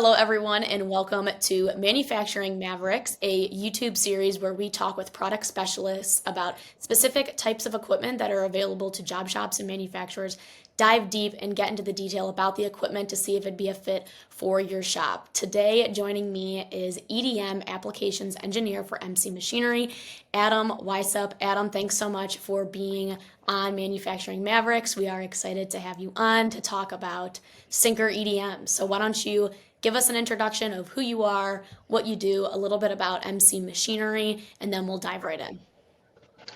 Hello, everyone, and welcome to Manufacturing Mavericks, a YouTube series where we talk with product specialists about specific types of equipment that are available to job shops and manufacturers, dive deep and get into the detail about the equipment to see if it'd be a fit for your shop. Today, joining me is EDM Applications Engineer for MC Machinery, Adam Wysuph. Adam, thanks so much for being on Manufacturing Mavericks. We are excited to have you on to talk about sinker EDMs. So why don't you give us an introduction of who you are, what you do, a little bit about MC Machinery, and then we'll dive right in.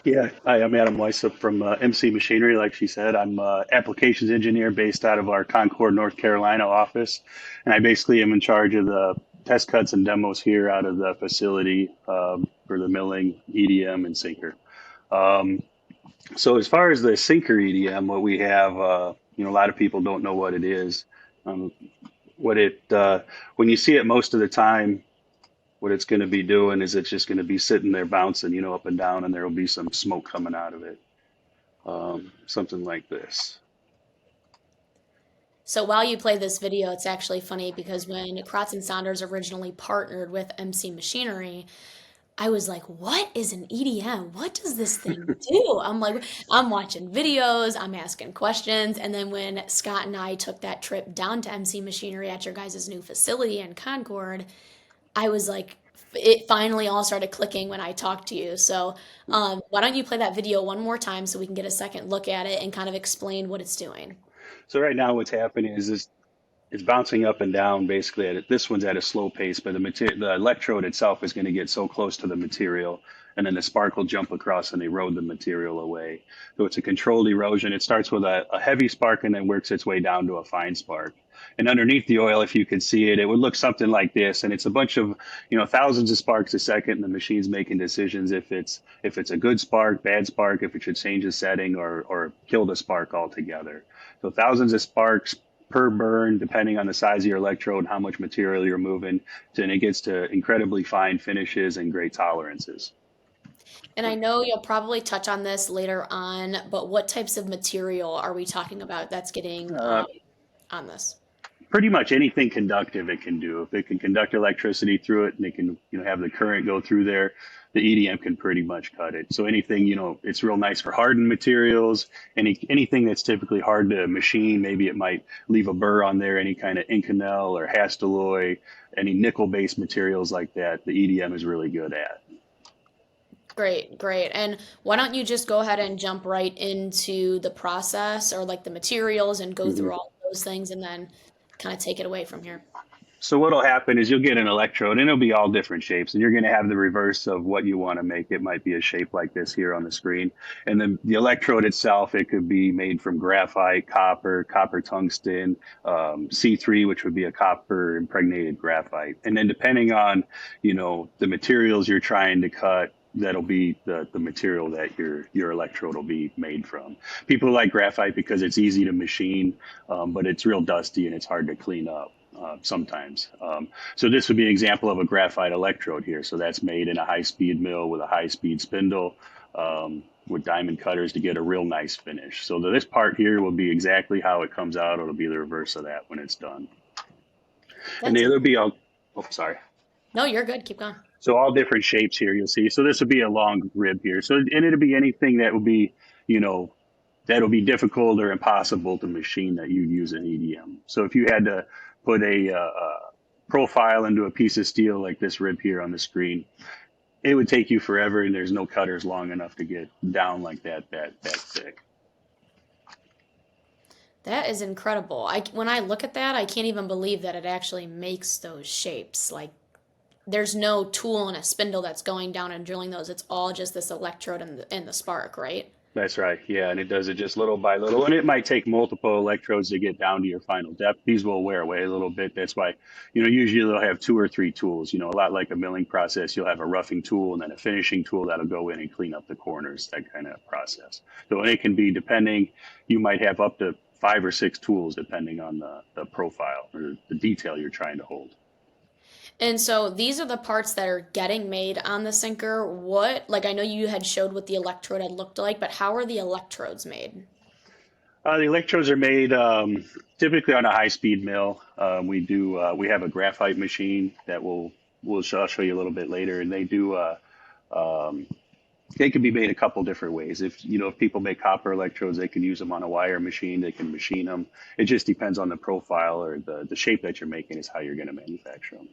Yeah, hi, I'm Adam Wysuph from MC Machinery. Like she said, I'm applications engineer based out of our Concord, North Carolina office, and I basically am in charge of the test cuts and demos here out of the facility for the milling, EDM, and sinker. Um, so as far as the sinker EDM, what we have, a lot of people don't know what it is. Um, what it When you see it most of the time, what it's going to be doing is it's just going to be sitting there bouncing, up and down, and there will be some smoke coming out of it, something like this. So while you play this video, it's actually funny because when Kratz and Saunders originally partnered with MC Machinery, I was like, what is an EDM? What does this thing do? I'm like, I'm watching videos, I'm asking questions. And then when Scott and I took that trip down to MC Machinery at your guys' new facility in Concord, I was like, it finally all started clicking when I talked to you. So why don't you play that video one more time so we can get a second look at it and kind of explain what it's doing? So right now, what's happening is this. It's bouncing up and down basically this one's at a slow pace, but the electrode itself is going to get so close to the material, and then the spark will jump across and erode the material away. So it's a controlled erosion. It starts with a heavy spark and then works its way down to a fine spark. And underneath the oil, if you could see it, it would look something like this. And it's a bunch of, thousands of sparks a second, and the machine's making decisions if it's a good spark, bad spark, if it should change the setting or kill the spark altogether. So thousands of sparks per burn, depending on the size of your electrode and how much material you're moving, and it gets to incredibly fine finishes and great tolerances. And I know you'll probably touch on this later on, but what types of material are we talking about that's getting Uh, on this? Pretty much anything conductive it can do. If it can conduct electricity through it and it can, have the current go through there, the EDM can pretty much cut it. So anything, it's real nice for hardened materials. Anything that's typically hard to machine, maybe it might leave a burr on there. Any kind of Inconel or Hastelloy, any nickel-based materials like that, the EDM is really good at. Great, great. And why don't you just go ahead and jump right into the process or like the materials and go Mhm. through all of those things and then kind of take it away from here. So what'll happen is you'll get an electrode and it'll be all different shapes and you're going to have the reverse of what you want to make. It might be a shape like this here on the screen. And then the electrode itself, it could be made from graphite, copper tungsten, C3, which would be a copper impregnated graphite. And then depending on, the materials you're trying to cut, that'll be the material that your electrode will be made from. People like graphite because it's easy to machine, but it's real dusty and it's hard to clean up sometimes. So this would be an example of a graphite electrode here. So that's made in a high-speed mill with a high-speed spindle with diamond cutters to get a real nice finish. So this part here will be exactly how it comes out. It'll be the reverse of that when it's done. And That's there'll be all, oh, sorry. No, you're good. Keep going. So all different shapes here you'll see. So this would be a long rib here. So and it'll be anything that will be, you know, that'll be difficult or impossible to machine that you'd use an EDM. So if you had to put a profile into a piece of steel like this rib here on the screen, it would take you forever, and there's no cutters long enough to get down like that thick. That is incredible. When I look at that, I can't even believe that it actually makes those shapes. Like there's no tool and a spindle that's going down and drilling those. It's all just this electrode and the spark, right? That's right. Yeah, and it does it just little by little, and it might take multiple electrodes to get down to your final depth. These will wear away a little bit. That's why, usually they'll have two or three tools. A lot like a milling process, you'll have a roughing tool and then a finishing tool that'll go in and clean up the corners, that kind of process. So it can be depending, you might have up to 5 or 6 tools depending on the profile or the detail you're trying to hold. And so these are the parts that are getting made on the sinker. Like I know you had showed what the electrode had looked like, but how are the electrodes made? The electrodes are made typically on a high-speed mill. We have a graphite machine that I'll show you a little bit later, and um, they can be made a couple different ways. If people make copper electrodes, they can use them on a wire machine. They can machine them. It just depends on the profile or the shape that you're making is how you're going to manufacture them.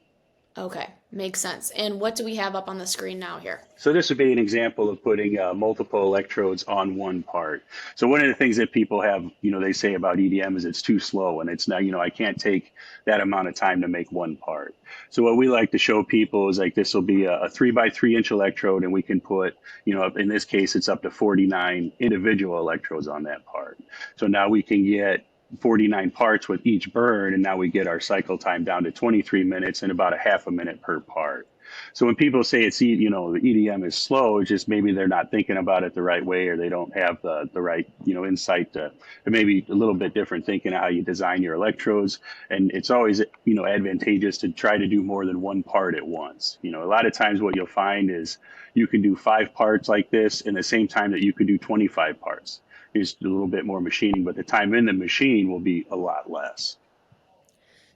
Okay, makes sense. And what do we have up on the screen now here? So this would be an example of putting multiple electrodes on one part. So one of the things that people have, they say about EDM is it's too slow, and it's not, I can't take that amount of time to make one part. So what we like to show people is like this will be a 3 by 3 inch electrode, and we can put, in this case, it's up to 49 individual electrodes on that part. So now we can get 49 parts with each burn, and now we get our cycle time down to 23 minutes and about a half a minute per part. So when people say the EDM is slow, it's just maybe they're not thinking about it the right way, or they don't have the right, insight to maybe a little bit different thinking of how you design your electrodes. And it's always, advantageous to try to do more than one part at once. A lot of times what you'll find is you can do 5 parts like this in the same time that you could do 25 parts. Just a little bit more machining, but the time in the machine will be a lot less.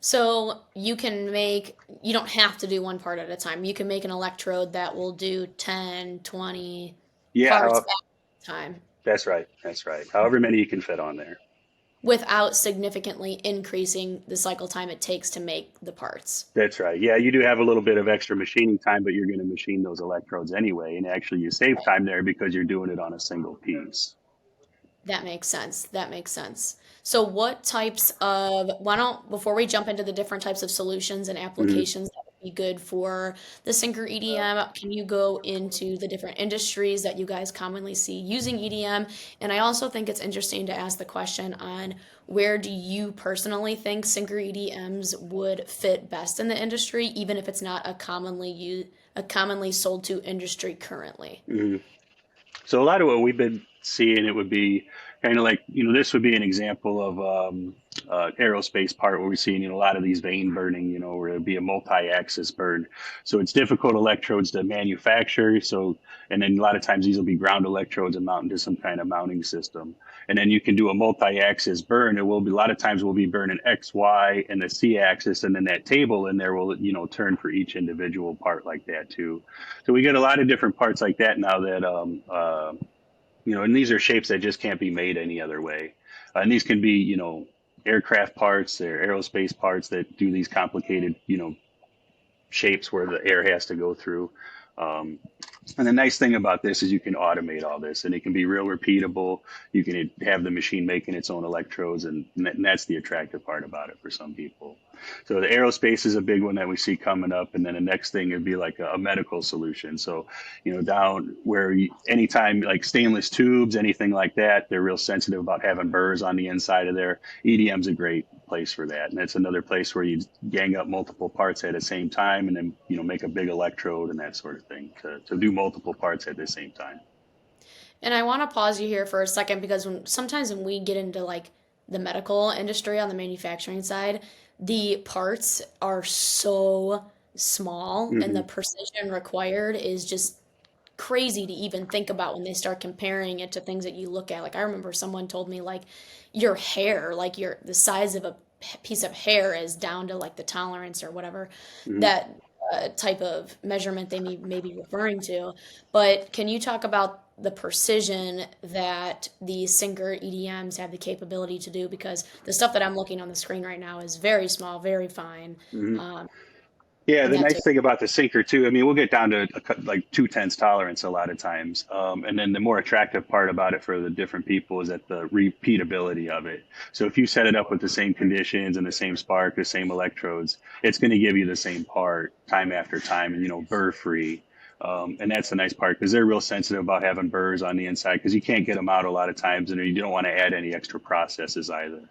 So you don't have to do one part at a time. You can make an electrode that will do 10, 20 Yeah, parts at a time that's right. That's right. However many you can fit on there. without significantly increasing the cycle time it takes to make the parts. That's right. Yeah, you do have a little bit of extra machining time, but you're going to machine those electrodes anyway. And actually, you save time there because you're doing it on a single piece. That makes sense. That makes sense. So what types of, why don't, before we jump into the different types of solutions and Mhm. applications that would be good for the Syncer EDM, can you go into the different industries that you guys commonly see using EDM? And I also think it's interesting to ask the question on where do you personally think Syncer EDMs would fit best in the industry, even if it's not a commonly sold to industry currently? Mhm. So a lot of what we've been seeing, it would be kind of like, this would be an example of aerospace part where we're seeing, a lot of these vane burning, where it'd be a multi-axis burn. So it's difficult electrodes to manufacture. So, and then a lot of times these will be ground electrodes and mount into some kind of mounting system. And then you can do a multi-axis burn. It will be a lot of times we'll be burning X, Y, and the C axis, and then that table in there will, turn for each individual part like that too. So we get a lot of different parts like that now that and these are shapes that just can't be made any other way. And these can be, aircraft parts or aerospace parts that do these complicated, shapes where the air has to go through. Um, and the nice thing about this is you can automate all this, and it can be real repeatable. You can have the machine making its own electrodes, and that's the attractive part about it for some people. So the aerospace is a big one that we see coming up, and then the next thing would be like a medical solution. So, down where anytime like stainless tubes, anything like that, they're real sensitive about having burrs on the inside of there. EDM's a great place for that, and it's another place where you gang up multiple parts at the same time, and then make a big electrode and that sort of thing to do multiple parts at the same time. And I want to pause you here for a second because sometimes when we get into like the medical industry on the manufacturing side, the parts are so small and the Hmm. precision required is just crazy to even think about when they start comparing it to things that you look at. Like I remember someone told me like your hair, like the size of a piece of hair is down to like the tolerance or whatever Hmm. that type of measurement they may be referring to. But can you talk about the precision that the Syncer EDMs have the capability to do? Because the stuff that I'm looking on the screen right now is very small, very fine, Hmm. um, Yeah, and the that's nice it. thing about the sinker too, I mean, we'll get down to like 2/10 tolerance a lot of times. And then the more attractive part about it for the different people is that the repeatability of it. So if you set it up with the same conditions and the same spark, the same electrodes, it's going to give you the same part time after time and, burr free. And that's the nice part because they're real sensitive about having burrs on the inside because you can't get them out a lot of times and you don't want to add any extra processes either.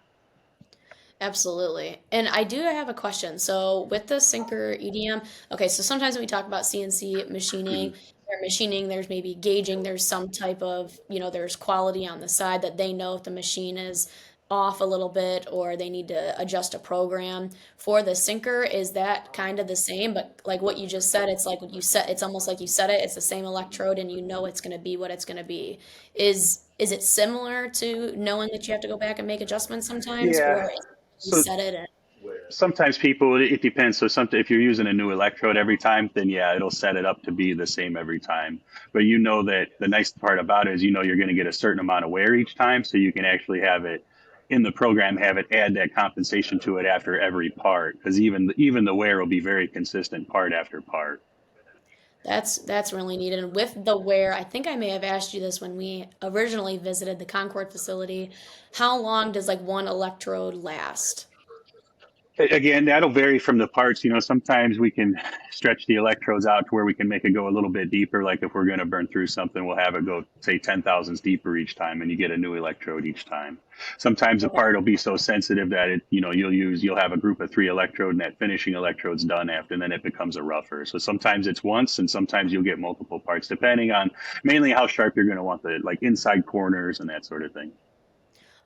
Absolutely. And I do have a question. So with the Syncer EDM, okay, so sometimes when we talk about CNC Hmm. machining, there's maybe gauging, there's some type of, there's quality on the side that they know if the machine is off a little bit or they need to adjust a program. For the Syncer, is that kind of the same? But like what you just said, it's almost like you said it, it's the same electrode and you know it's going to be what it's going to be. Is is it similar to knowing that you have to go back and make adjustments sometimes, or Yeah. is it you So set it and sometimes people, it depends. So some, if you're using a new electrode every time, then yeah, it'll set it up to be the same every time. But you know that the nice part about it is, you're going to get a certain amount of wear each time. So you can actually have it in the program, have it add that compensation to it after every part. Because even the wear will be very consistent part after part. that's really neat. And with the wear, I think I may have asked you this when we originally visited the Concord facility. How long does like one electrode last? Again, that'll vary from the parts. Sometimes we can stretch the electrodes out to where we can make it go a little bit deeper. Like if we're going to burn through something, we'll have it go, say, 10 thousandths deeper each time, and you get a new electrode each time. Sometimes the Okay. part will be so sensitive that you'll have a group of 3 electrode, and that finishing electrode's done after, and then it becomes a rougher. So sometimes it's once, and sometimes you'll get multiple parts, depending on mainly how sharp you're going to want the like inside corners and that sort of thing.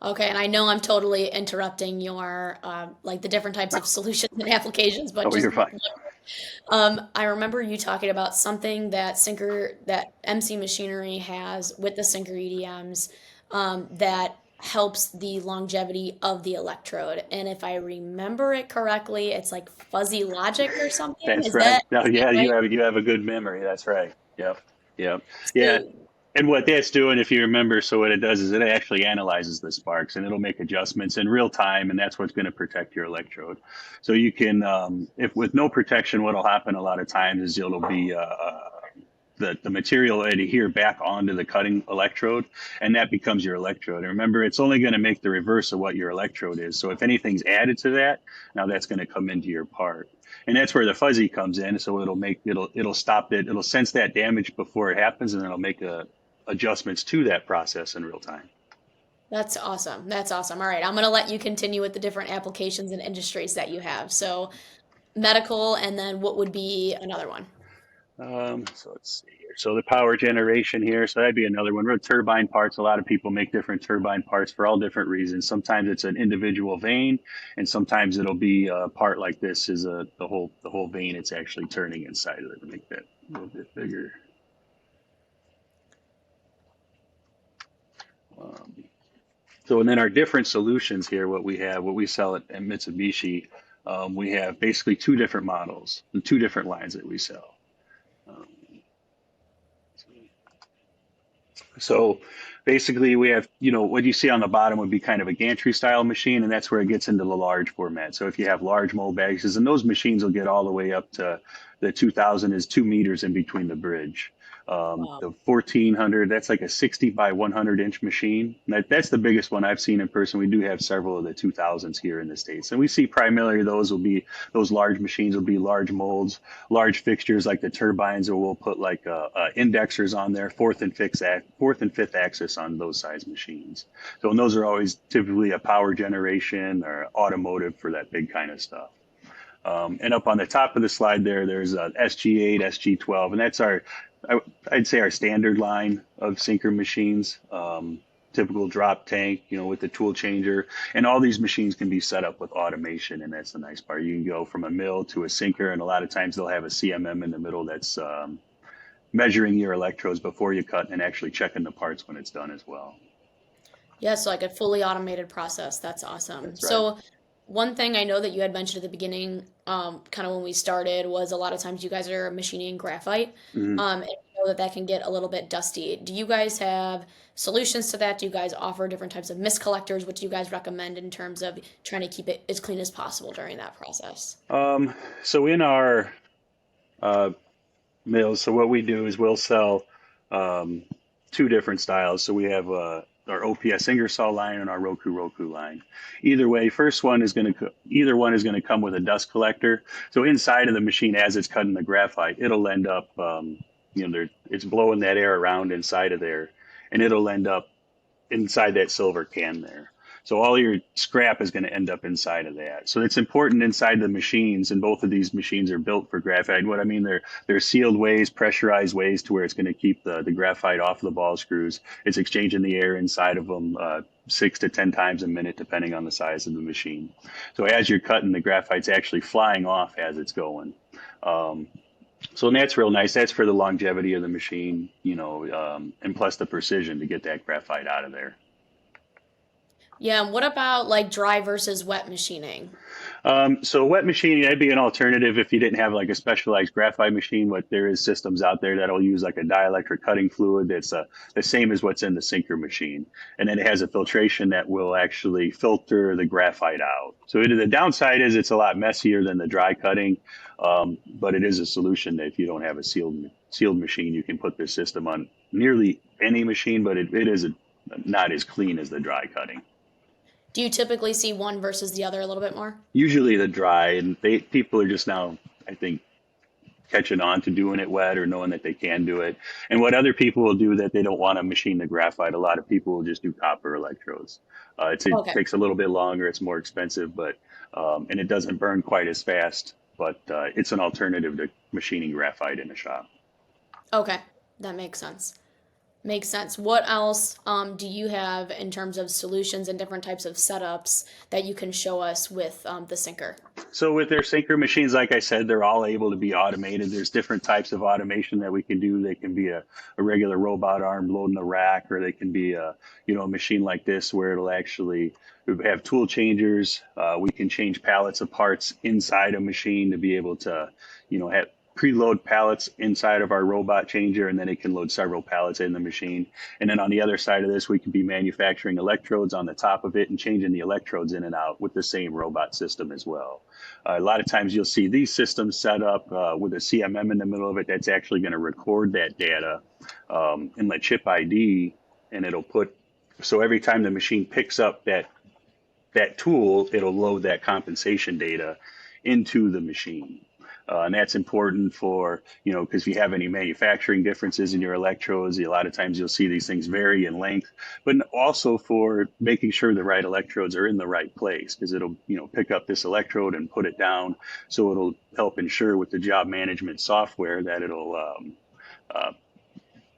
Okay, and I know I'm totally interrupting your like the different types of solutions and applications, but Oh, just you're fine. I remember you talking about something that MC Machinery has with the Sinker EDMs that helps the longevity of the electrode. And if I remember it correctly, it's like fuzzy logic or something. That's Is right. that No, is that yeah, you right? have a good memory. That's right. Yep. Yep. Yeah. So And what that's doing, if you remember, so what it does is it actually analyzes the sparks and it'll make adjustments in real time, and that's what's going to protect your electrode. So you can, if with no protection, what'll happen a lot of times is it'll be the material will adhere back onto the cutting electrode, and that becomes your electrode. And remember, it's only going to make the reverse of what your electrode is. So if anything's added to that, now that's going to come into your part. And that's where the fuzzy comes in. So it'll stop it. It'll sense that damage before it happens, and then it'll make adjustments to that process in real time. that's awesome. That's awesome. All right, I'm gonna let you continue with the different applications and industries that you have. So medical, and then what would be another one? So let's see here. So the power generation here. So that'd be another one. Real turbine parts. A lot of people make different turbine parts for all different reasons. Sometimes it's an individual vane, and sometimes it'll be a part like this is the whole vane. It's actually turning inside of it to make that a little bit bigger. Um, So, and then our different solutions here, what we sell at Mitsubishi, we have basically 2 different models, and 2 different lines that we sell. Um, so basically we have, what you see on the bottom would be kind of a gantry style machine, and that's where it gets into the large format. So if you have large mold bags, and those machines will get all the way up to the 2000 is 2 meters in between the bridge. Wow. The 1400, that's like a 60 by 100-inch machine. That's the biggest one I've seen in person. We do have several of the 2000s here in the States. And we see primarily those large machines will be large molds, large fixtures like the turbines, or we'll put like indexers on there, fourth and fifth axis on those size machines. So, and those are always typically a power generation or automotive for that big kind of stuff. And up on the top of the slide there's SG8, SG12, and that's I'd say our standard line of sinker machines. Typical drop tank, with the tool changer, and all these machines can be set up with automation, and that's the nice part. You can go from a mill to a sinker, and a lot of times they'll have a CMM in the middle that's measuring your electrodes before you cut and actually checking the parts when it's done as well. Yeah, so like a fully automated process. That's awesome. That's right. So one thing I know that you had mentioned at the beginning, kind of when we started, was a lot of times you guys are machining graphite, Mhm. and I know that that can get a little bit dusty. Do you guys have solutions to that? Do you guys offer different types of mist collectors? What do you guys recommend in terms of trying to keep it as clean as possible during that process? Um, so in our uh, mills. So what we do is we'll sell um, 2 different styles. So we have our OPS Ingersoll line and our Roku line. Either one is going to come with a dust collector. So inside of the machine, as it's cutting the graphite, it'll end up, it's blowing that air around inside of there, and it'll end up inside that silver can there. So all your scrap is going to end up inside of that. So it's important inside the machines, and both of these machines are built for graphite. What I mean, they're sealed ways, pressurized ways to where it's going to keep the graphite off the ball screws. It's exchanging the air inside of them 6 to 10 times a minute, depending on the size of the machine. So as you're cutting, the graphite's actually flying off as it's going. Um, So and that's real nice. That's for the longevity of the machine, and plus the precision to get that graphite out of there. Yeah, and what about like dry versus wet machining? So wet machining, that'd be an alternative if you didn't have like a specialized graphite machine. But there is systems out there that'll use like a dielectric cutting fluid that's the same as what's in the sinker machine, and then it has a filtration that will actually filter the graphite out. So the downside is it's a lot messier than the dry cutting, but it is a solution that if you don't have a sealed machine, you can put this system on nearly any machine, but it is not as clean as the dry cutting. Do you typically see one versus the other a little bit more? Usually the dry, and people are just now, I think, catching on to doing it wet or knowing that they can do it. And what other people will do that they don't want to machine the graphite, a lot of people will just do copper electrodes. It Okay. takes a little bit longer, it's more expensive, but and it doesn't burn quite as fast. But it's an alternative to machining graphite in a shop. Okay. That makes sense. Makes sense. What else do you have in terms of solutions and different types of setups that you can show us with the sinker? So with their sinker machines, like I said, they're all able to be automated. There's different types of automation that we can do. They can be a regular robot arm loading a rack, or they can be a machine like this where it'll actually have tool changers. We can change pallets of parts inside a machine to be able to, have preload pallets inside of our robot changer, and then it can load several pallets in the machine. And then on the other side of this, we could be manufacturing electrodes on the top of it and changing the electrodes in and out with the same robot system as well. A lot of times you'll see these systems set up with a CMM in the middle of it that's actually going to record that data in the chip ID, and it'll put, so every time the machine picks up that tool, it'll load that compensation data into the machine. And that's important for, because if you have any manufacturing differences in your electrodes, a lot of times you'll see these things vary in length, but also for making sure the right electrodes are in the right place, because it'll, pick up this electrode and put it down. So it'll help ensure with the job management software that it'll uh,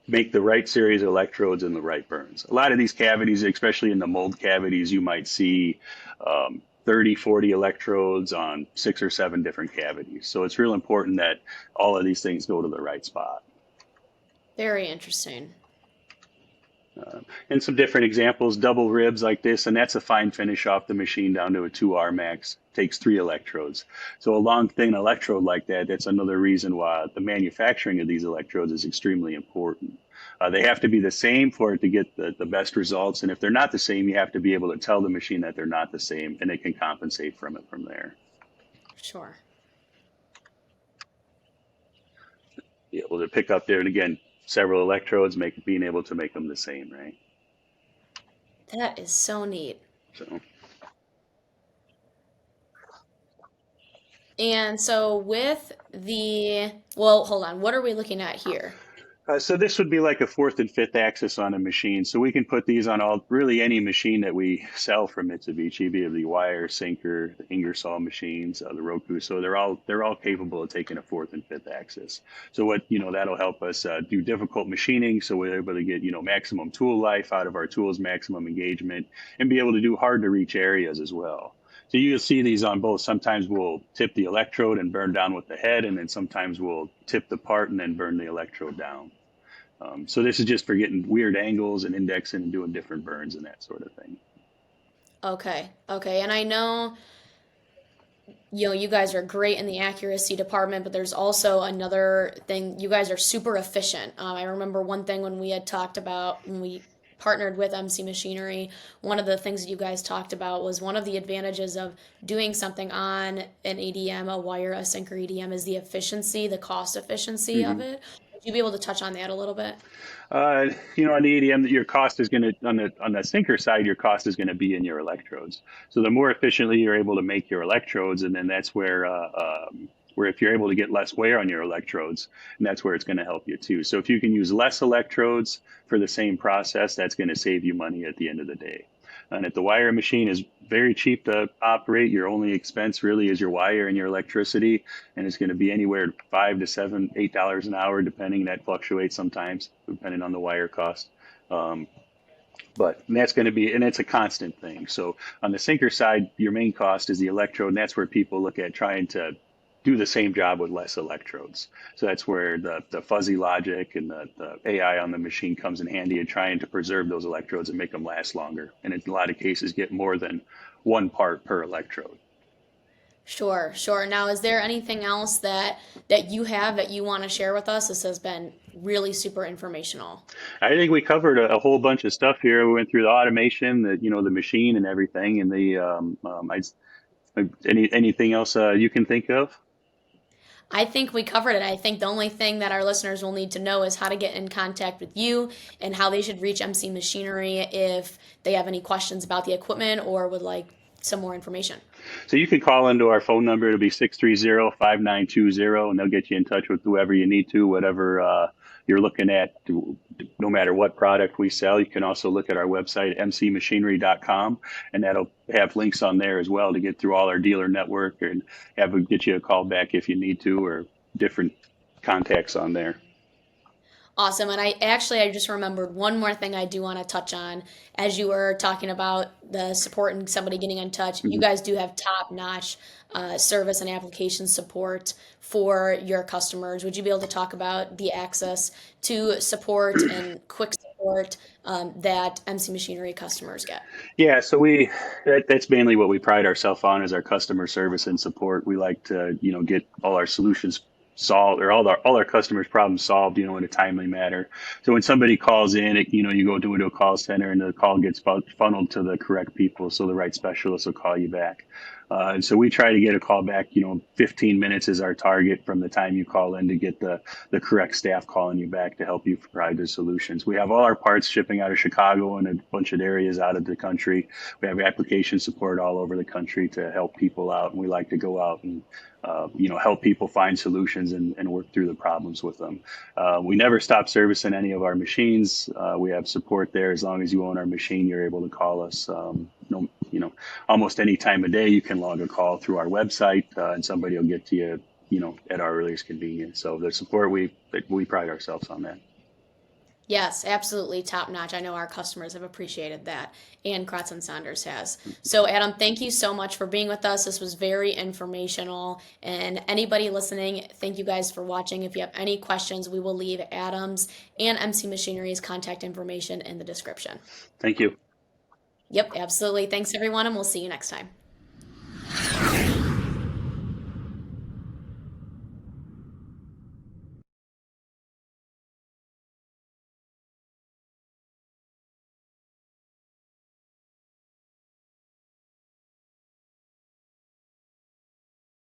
make the right series of electrodes and the right burns. A lot of these cavities, especially in the mold cavities, you might see 30, 40 electrodes on 6 or 7 different cavities. So it's real important that all of these things go to the right spot. Very interesting. And some different examples, double ribs like this, and that's a fine finish off the machine down to a 2R max. Takes 3 electrodes. So a long thin electrode like that, that's another reason why the manufacturing of these electrodes is extremely important. They have to be the same for it to get the best results. And if they're not the same, you have to be able to tell the machine that they're not the same, and it can compensate from it from there. Sure. Be able to pick up there, and again, several electrodes, being able to make them the same, right? That is so neat. So. And so well, hold on. What are we looking at here? So this would be like a fourth and fifth axis on a machine. So we can put these on really any machine that we sell from Mitsubishi, be it the wire, sinker, the Ingersoll machines, the Roku. So they're all capable of taking a fourth and fifth axis. So that'll help us do difficult machining. So we're able to get maximum tool life out of our tools, maximum engagement, and be able to do hard to reach areas as well. So you'll see these on both. Sometimes we'll tip the electrode and burn down with the head, and then sometimes we'll tip the part and then burn the electrode down. So this is just for getting weird angles and indexing and doing different burns and that sort of thing. Okay. Okay. And I know, you guys are great in the accuracy department, but there's also another thing. You guys are super efficient. I remember one thing when we had talked about when we partnered with MC Machinery, one of the things that you guys talked about was one of the advantages of doing something on an EDM, a wire, a sinker EDM, is the efficiency, the cost efficiency of Hmm. it. Would you be able to touch on that a little bit? On the EDM, your cost is going to on the sinker side, your cost is going to be in your electrodes. So the more efficiently you're able to make your electrodes, and then that's where if you're able to get less wear on your electrodes, and that's where it's going to help you too. So if you can use less electrodes for the same process, that's going to save you money at the end of the day. And if the wire machine is very cheap to operate, your only expense really is your wire and your electricity, and it's going to be anywhere $5 to $7, $8 an hour, depending. That fluctuates sometimes depending on the wire cost. Um, but that's going to be, and it's a constant thing. So on the sinker side, your main cost is the electrode, and that's where people look at trying to do the same job with less electrodes. So that's where the fuzzy logic and the AI on the machine comes in handy in trying to preserve those electrodes and make them last longer. And in a lot of cases, get more than one part per electrode. Sure, sure. Now, is there anything else that you have that you want to share with us? This has been really super informational. I think we covered a whole bunch of stuff here. We went through the automation, the machine and everything, and anything else you can think of? I think we covered it. I think the only thing that our listeners will need to know is how to get in contact with you and how they should reach MC Machinery if they have any questions about the equipment or would like some more information. So you can call into our phone number. It'll be 630-5920, and they'll get you in touch with whoever you need to, whatever you're looking at, no matter what product we sell. You can also look at our website, mcmachinery.com, and that'll have links on there as well to get through all our dealer network and get you a call back if you need to, or different contacts on there. Awesome. And I just remembered one more thing I do want to touch on. As you were talking about the support and somebody getting in touch, you Mhm. guys do have top-notch service and application support for your customers. Would you be able to talk about the access to support and quick support that MC Machinery customers get? Yeah, so that's mainly what we pride ourselves on is our customer service and support. We like to, get all our solutions solved or all our customers' problems solved, in a timely manner. So when somebody calls in, you go to a call center and the call gets funneled to the correct people, so the right specialist will call you back. And so we try to get a call back, 15 minutes is our target from the time you call in to get the correct staff calling you back to help you provide the solutions. We have all our parts shipping out of Chicago and a bunch of areas out of the country. We have application support all over the country to help people out. And we like to go out and help people find solutions and work through the problems with them. We never stop servicing any of our machines. We have support there. As long as you own our machine, you're able to call us. No, almost any time of day, you can log a call through our website, and somebody will get to you, at our earliest convenience. So the support, we pride ourselves on that. Yes, absolutely top notch. I know our customers have appreciated that, and Kratz and Saunders has. So, Adam, thank you so much for being with us. This was very informational. And anybody listening, thank you guys for watching. If you have any questions, we will leave Adam's and MC Machinery's contact information in the description. Thank you. Yep, absolutely. Thanks, everyone, and we'll see you next time.